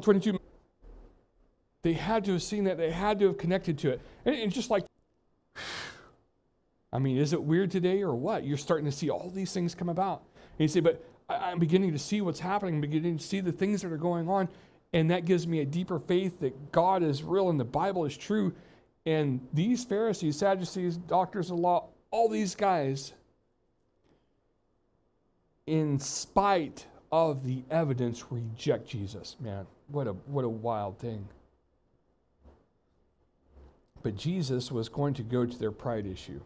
22. They had to have seen that. They had to have connected to it. And just like, I mean, is it weird today or what? You're starting to see all these things come about. And you say, but I'm beginning to see what's happening. I'm beginning to see the things that are going on. And that gives me a deeper faith that God is real and the Bible is true. And these Pharisees, Sadducees, doctors of law, all these guys, in spite of the evidence, reject Jesus. Man, what a wild thing. But Jesus was going to go to their pride issue.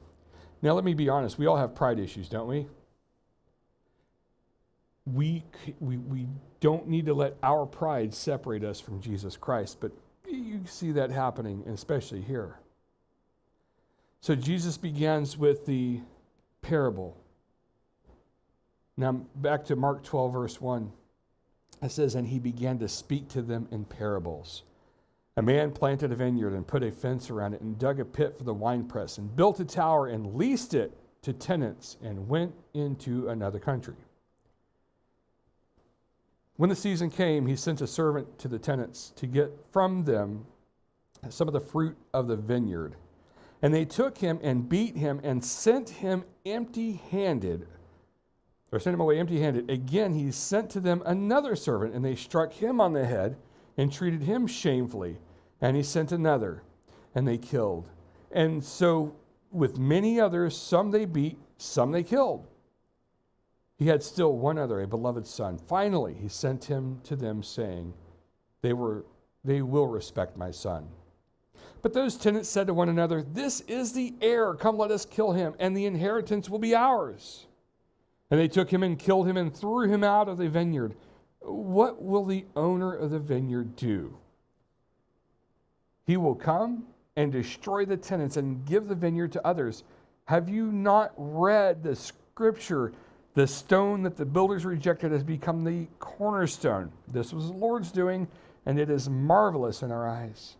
Now, let me be honest. We all have pride issues, don't we? We don't need to let our pride separate us from Jesus Christ, but you see that happening, especially here. So Jesus begins with the parable. Now, back to Mark 12, verse 1. It says, and he began to speak to them in parables. A man planted a vineyard and put a fence around it and dug a pit for the winepress and built a tower and leased it to tenants and went into another country. When the season came, he sent a servant to the tenants to get from them some of the fruit of the vineyard. And they took him and beat him and sent him empty-handed, or sent him away empty-handed. Again, he sent to them another servant, and they struck him on the head and treated him shamefully. And he sent another, and they killed. And so with many others, some they beat, some they killed. He had still one other, a beloved son. Finally, he sent him to them, saying, they will respect my son. But those tenants said to one another, this is the heir. Come, let us kill him, and the inheritance will be ours. And they took him and killed him and threw him out of the vineyard. What will the owner of the vineyard do? He will come and destroy the tenants and give the vineyard to others. Have you not read the scripture? The stone that the builders rejected has become the cornerstone. This was the Lord's doing, and it is marvelous in our eyes.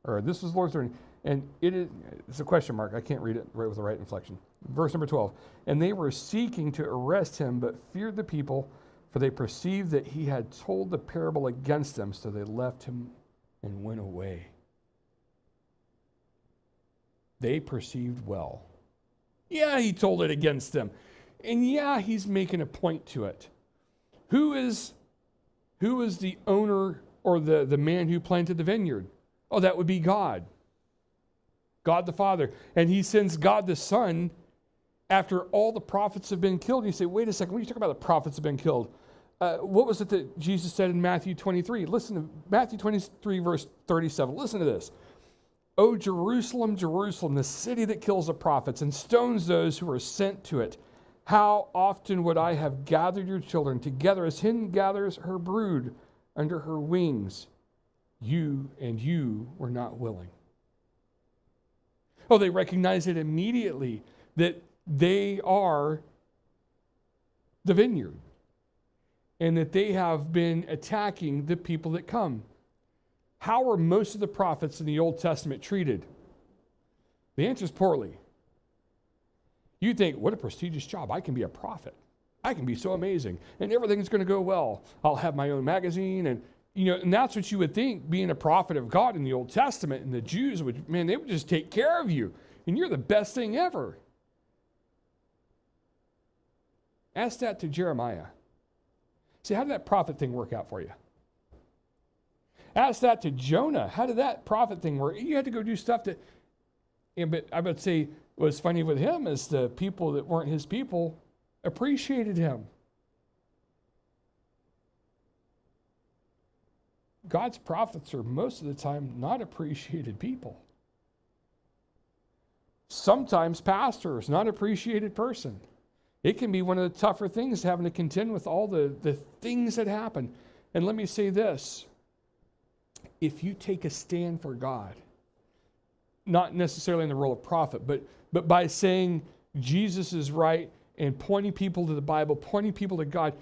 Or this was the Lord's doing, and it's a question mark. I can't read it right with the right inflection. Verse number 12. And they were seeking to arrest him, but feared the people, for they perceived that he had told the parable against them, so they left him and went away. They perceived well. Yeah, he told it against them. And yeah, he's making a point to it. Who is the owner or the man who planted the vineyard? Oh, that would be God. God the Father. And he sends God the Son after all the prophets have been killed. And you say, wait a second, when you talk about the prophets have been killed, what was it that Jesus said in Matthew 23? Listen to Matthew 23, verse 37. Listen to this. O Jerusalem, Jerusalem, the city that kills the prophets and stones those who are sent to it. How often would I have gathered your children together as hen gathers her brood under her wings? You were not willing. Oh, they recognize it immediately that they are the vineyard and that they have been attacking the people that come. How are most of the prophets in the Old Testament treated? The answer is poorly. You think, what a prestigious job. I can be a prophet. I can be so amazing. And everything's going to go well. I'll have my own magazine. And that's what you would think, being a prophet of God in the Old Testament. And the Jews they would just take care of you. And you're the best thing ever. Ask that to Jeremiah. See, how did that prophet thing work out for you? Ask that to Jonah. How did that prophet thing work? You had to go do stuff that, but I would say what's funny with him is the people that weren't his people appreciated him. God's prophets are most of the time not appreciated people. Sometimes pastors, not appreciated person. It can be one of the tougher things, having to contend with all the things that happen. And let me say this. If you take a stand for God, not necessarily in the role of prophet, but by saying Jesus is right and pointing people to the Bible, pointing people to God,